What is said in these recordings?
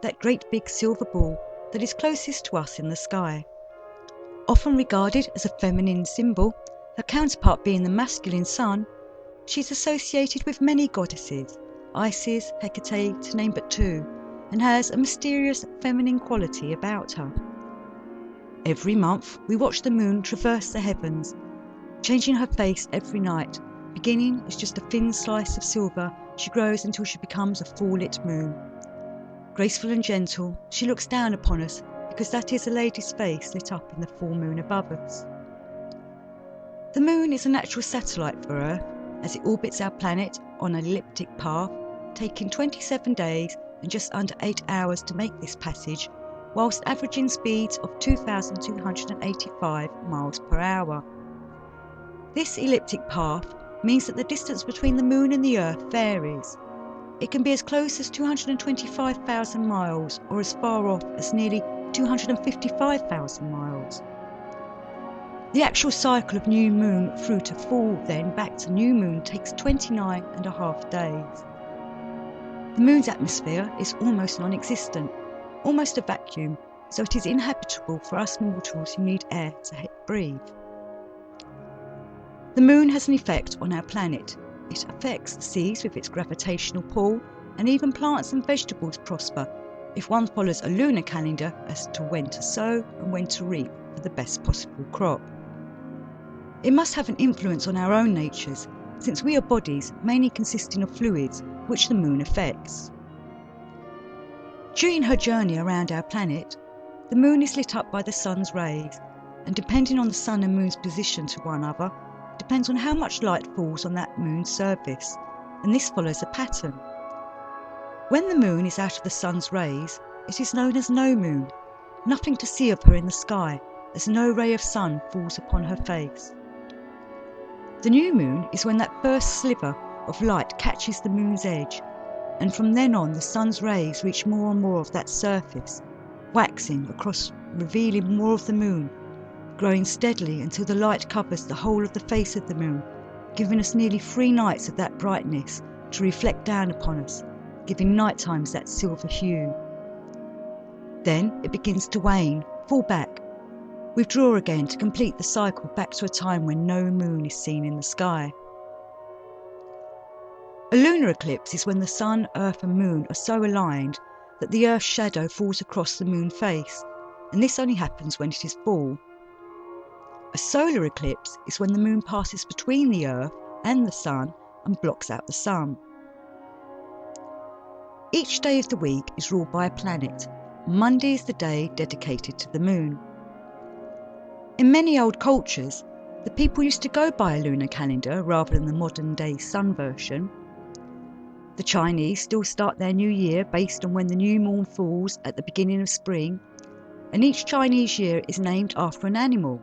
that great big silver ball that is closest to us in the sky. Often regarded as a feminine symbol, her counterpart being the masculine sun, she is associated with many goddesses, Isis, Hecate, to name but two, and has a mysterious feminine quality about her. Every month we watch the moon traverse the heavens, changing her face every night. Beginning as just a thin slice of silver, she grows until she becomes a full-lit moon. Graceful and gentle, she looks down upon us because that is a lady's face lit up in the full moon above us. The moon is a natural satellite for Earth as it orbits our planet on an elliptic path, taking 27 days and just under 8 hours to make this passage, whilst averaging speeds of 2,285 miles per hour. This elliptic path means that the distance between the moon and the Earth varies. It can be as close as 225,000 miles or as far off as nearly 255,000 miles. The actual cycle of new moon through to full then back to new moon takes 29.5 days. The moon's atmosphere is almost non-existent, almost a vacuum, so it is inhabitable for us mortals who need air to breathe. The moon has an effect on our planet. It affects the seas with its gravitational pull, and even plants and vegetables prosper if one follows a lunar calendar as to when to sow and when to reap for the best possible crop. It must have an influence on our own natures, since we are bodies mainly consisting of fluids which the moon affects. During her journey around our planet, the moon is lit up by the sun's rays, and depending on the sun and moon's position to one another, depends on how much light falls on that moon's surface, and this follows a pattern. When the moon is out of the sun's rays, it is known as no moon, nothing to see of her in the sky, as no ray of sun falls upon her face. The new moon is when that first sliver of light catches the moon's edge, and from then on the sun's rays reach more and more of that surface, waxing across, revealing more of the moon, growing steadily until the light covers the whole of the face of the moon, giving us nearly 3 nights of that brightness to reflect down upon us, giving night times that silver hue. Then it begins to wane, fall back, withdraw again to complete the cycle back to a time when no moon is seen in the sky. A lunar eclipse is when the sun, earth and moon are so aligned that the earth's shadow falls across the moon face, and this only happens when it is full. A solar eclipse is when the moon passes between the earth and the sun and blocks out the sun. Each day of the week is ruled by a planet. Monday is the day dedicated to the moon. In many old cultures, the people used to go by a lunar calendar rather than the modern day sun version. The Chinese still start their new year based on when the new moon falls at the beginning of spring, and each Chinese year is named after an animal.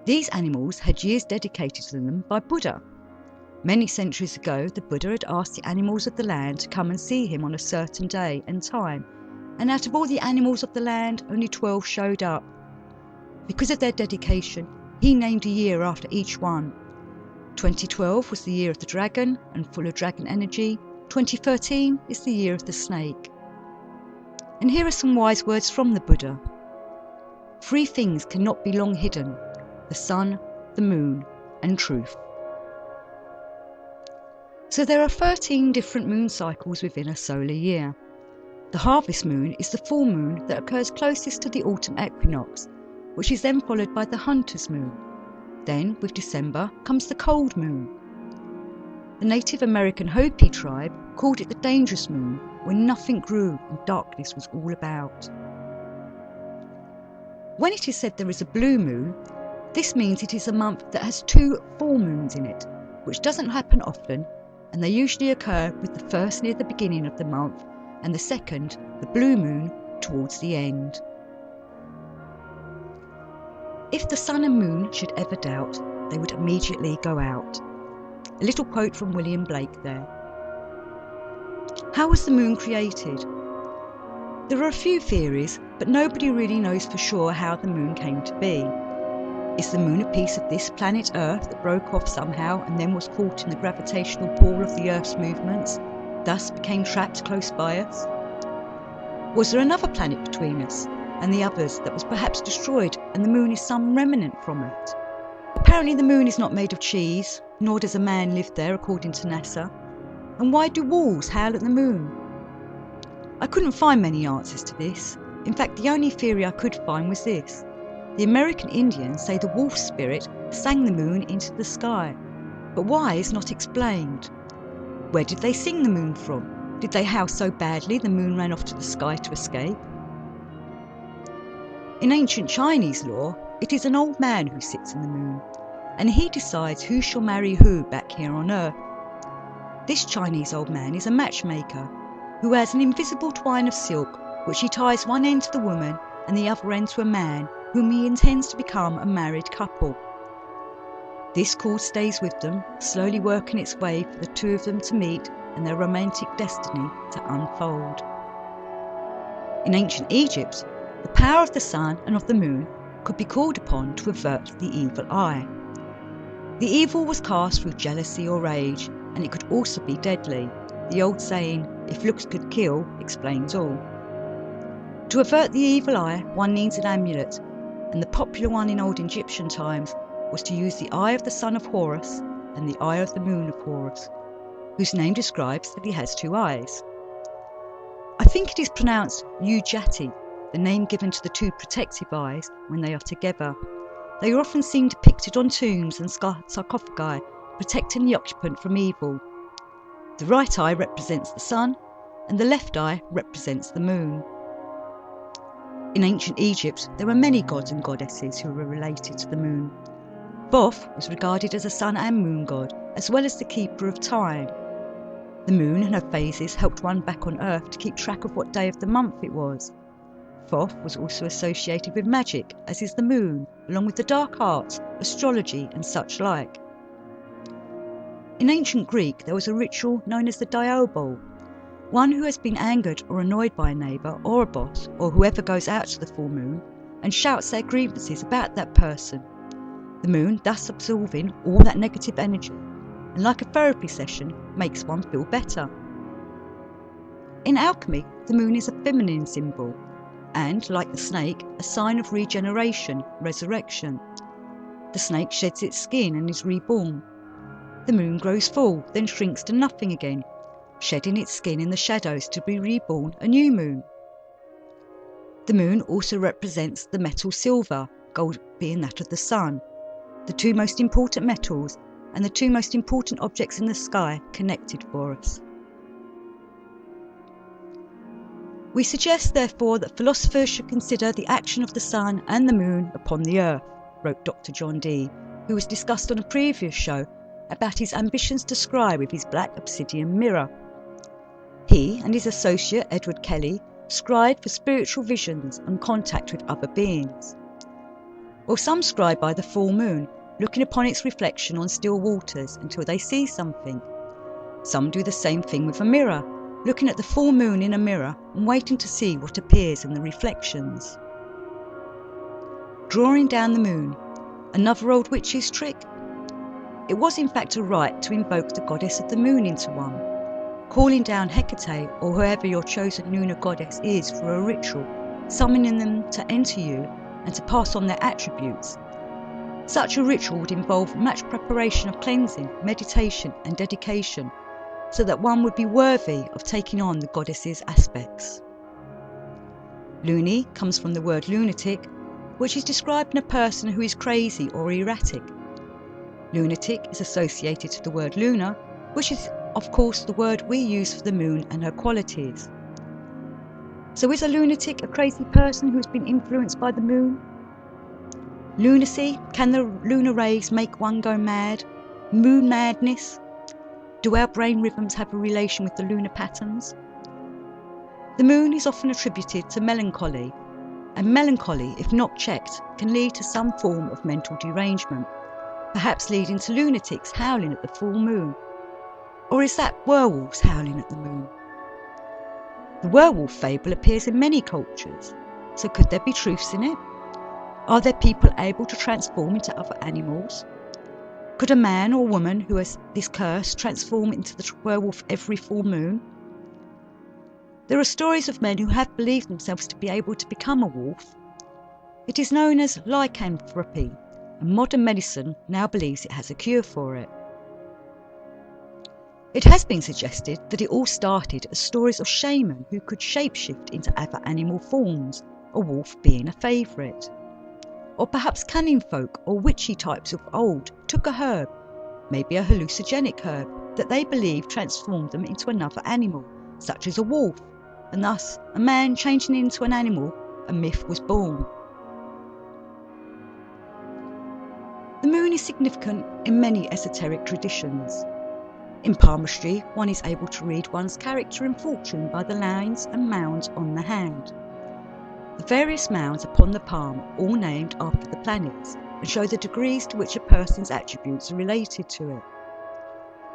These animals had years dedicated to them by Buddha. Many centuries ago, the Buddha had asked the animals of the land to come and see him on a certain day and time, and out of all the animals of the land, only 12 showed up. Because of their dedication, he named a year after each one. 2012 was the year of the dragon and full of dragon energy. 2013 is the year of the snake. And here are some wise words from the Buddha. 3 things cannot be long hidden: the sun, the moon, and truth. So there are 13 different moon cycles within a solar year. The harvest moon is the full moon that occurs closest to the autumn equinox, which is then followed by the hunter's moon. Then, with December, comes the cold moon. The Native American Hopi tribe called it the dangerous moon, when nothing grew and darkness was all about. When it is said there is a blue moon, this means it is a month that has 2 full moons in it, which doesn't happen often, and they usually occur with the first near the beginning of the month and the second, the blue moon, towards the end. If the sun and moon should ever doubt, they would immediately go out. A little quote from William Blake there. How was the moon created? There are a few theories, but nobody really knows for sure how the moon came to be. Is the moon a piece of this planet Earth that broke off somehow and then was caught in the gravitational pull of the Earth's movements, thus became trapped close by us? Was there another planet between us and the others that was perhaps destroyed, and the moon is some remnant from it? Apparently the moon is not made of cheese, nor does a man live there according to NASA. And why do wolves howl at the moon? I couldn't find many answers to this. In fact, the only theory I could find was this. The American Indians say the wolf spirit sang the moon into the sky, but why is not explained. Where did they sing the moon from? Did they howl so badly the moon ran off to the sky to escape? In ancient Chinese lore, it is an old man who sits in the moon, and he decides who shall marry who back here on Earth. This Chinese old man is a matchmaker who has an invisible twine of silk which he ties one end to the woman and the other end to a man whom he intends to become a married couple. This cord stays with them, slowly working its way for the two of them to meet and their romantic destiny to unfold. In ancient Egypt, the power of the sun and of the moon could be called upon to avert the evil eye. The evil was cast through jealousy or rage, and it could also be deadly. The old saying, "If looks could kill," explains all. To avert the evil eye, one needs an amulet, and the popular one in old Egyptian times was to use the eye of the son of Horus and the eye of the moon of Horus, whose name describes that he has two eyes. I think it is pronounced Ujati, the name given to the two protective eyes when they are together. They are often seen depicted on tombs and sarcophagi, protecting the occupant from evil. The right eye represents the sun, and the left eye represents the moon. In ancient Egypt, there were many gods and goddesses who were related to the moon. Thoth was regarded as a sun and moon god, as well as the keeper of time. The moon and her phases helped one back on Earth to keep track of what day of the month it was. Thoth was also associated with magic, as is the moon, along with the dark arts, astrology and such like. In ancient Greek, there was a ritual known as the diaobol. One who has been angered or annoyed by a neighbour or a boss or whoever goes out to the full moon and shouts their grievances about that person. The moon thus absorbing all that negative energy, and like a therapy session, makes one feel better. In alchemy, the moon is a feminine symbol, and, like the snake, a sign of regeneration, resurrection. The snake sheds its skin and is reborn. The moon grows full, then shrinks to nothing again, shedding its skin in the shadows to be reborn a new moon. The moon also represents the metal silver, gold being that of the sun, the two most important metals and the two most important objects in the sky connected for us. We suggest, therefore, that philosophers should consider the action of the sun and the moon upon the earth, wrote Dr. John Dee, who was discussed on a previous show about his ambitions to scry with his black obsidian mirror. He and his associate Edward Kelly scried for spiritual visions and contact with other beings. Or some scry by the full moon, looking upon its reflection on still waters until they see something. Some do the same thing with a mirror, looking at the full moon in a mirror and waiting to see what appears in the reflections. Drawing down the moon, another old witch's trick? It was in fact a rite to invoke the goddess of the moon into one, calling down Hecate or whoever your chosen lunar goddess is for a ritual, summoning them to enter you and to pass on their attributes. Such a ritual would involve much preparation of cleansing, meditation and dedication, so that one would be worthy of taking on the goddess's aspects. Loony comes from the word lunatic, which is describing a person who is crazy or erratic. Lunatic is associated to the word lunar, which is of course the word we use for the moon and her qualities. So is a lunatic a crazy person who has been influenced by the moon? Lunacy, can the lunar rays make one go mad? Moon madness? Do our brain rhythms have a relation with the lunar patterns? The moon is often attributed to melancholy, and melancholy, if not checked, can lead to some form of mental derangement, perhaps leading to lunatics howling at the full moon. Or is that werewolves howling at the moon? The werewolf fable appears in many cultures, so could there be truths in it? Are there people able to transform into other animals? Could a man or woman who has this curse transform into the werewolf every full moon? There are stories of men who have believed themselves to be able to become a wolf. It is known as lycanthropy, and modern medicine now believes it has a cure for it. It has been suggested that it all started as stories of shamans who could shapeshift into other animal forms, a wolf being a favourite. Or perhaps cunning folk or witchy types of old took a herb, maybe a hallucinogenic herb, that they believed transformed them into another animal, such as a wolf, and thus a man changing into an animal, a myth was born. The moon is significant in many esoteric traditions. In palmistry, one is able to read one's character and fortune by the lines and mounds on the hand. The various mounds upon the palm are all named after the planets and show the degrees to which a person's attributes are related to it.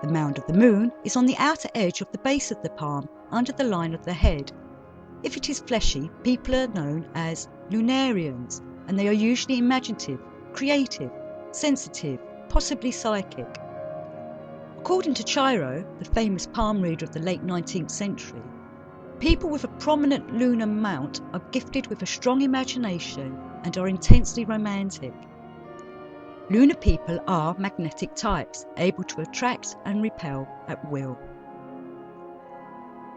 The mound of the moon is on the outer edge of the base of the palm, under the line of the head. If it is fleshy, people are known as lunarians, and they are usually imaginative, creative, sensitive, possibly psychic. According to Chiro, the famous palm reader of the late 19th century, people with a prominent lunar mount are gifted with a strong imagination and are intensely romantic. Lunar people are magnetic types, able to attract and repel at will.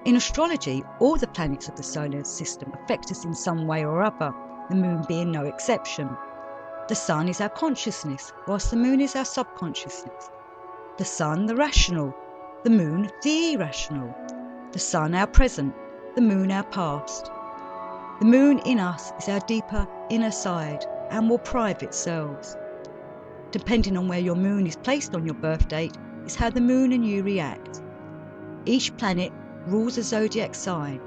In astrology, all the planets of the solar system affect us in some way or other, the moon being no exception. The sun is our consciousness, whilst the moon is our subconsciousness. The sun, the rational, the moon, the irrational. The sun, our present, the moon, our past. The moon in us is our deeper inner side, our more private selves. Depending on where your moon is placed on your birth date is how the moon and you react. Each planet rules a zodiac sign,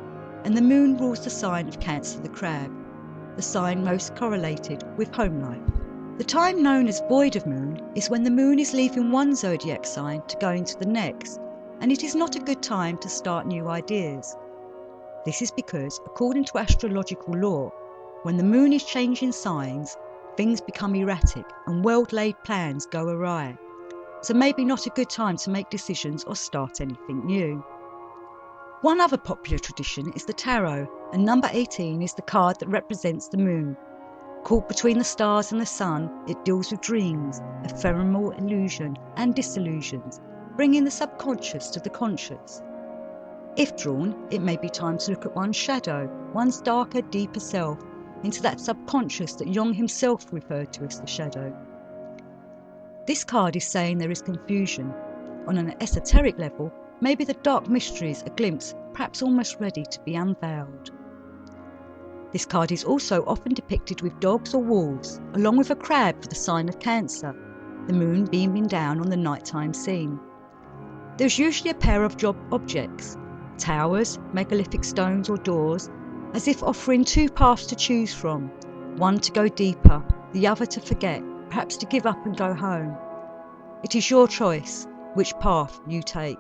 and the moon rules the sign of Cancer the crab, the sign most correlated with home life. The time known as void of moon is when the moon is leaving one zodiac sign to go into the next, and it is not a good time to start new ideas. This is because, according to astrological law, when the moon is changing signs, things become erratic and well-laid plans go awry. So maybe not a good time to make decisions or start anything new. One other popular tradition is the tarot, and number 18 is the card that represents the moon. Caught between the stars and the sun, it deals with dreams, ephemeral illusion and disillusions, bringing the subconscious to the conscious. If drawn, it may be time to look at one's shadow, one's darker, deeper self, into that subconscious that Jung himself referred to as the shadow. This card is saying there is confusion. On an esoteric level, maybe the dark mysteries a glimpse, perhaps almost ready to be unveiled. This card is also often depicted with dogs or wolves, along with a crab for the sign of Cancer, the moon beaming down on the nighttime scene. There's usually a pair of objects, towers, megalithic stones or doors, as if offering two paths to choose from, one to go deeper, the other to forget, perhaps to give up and go home. It is your choice which path you take.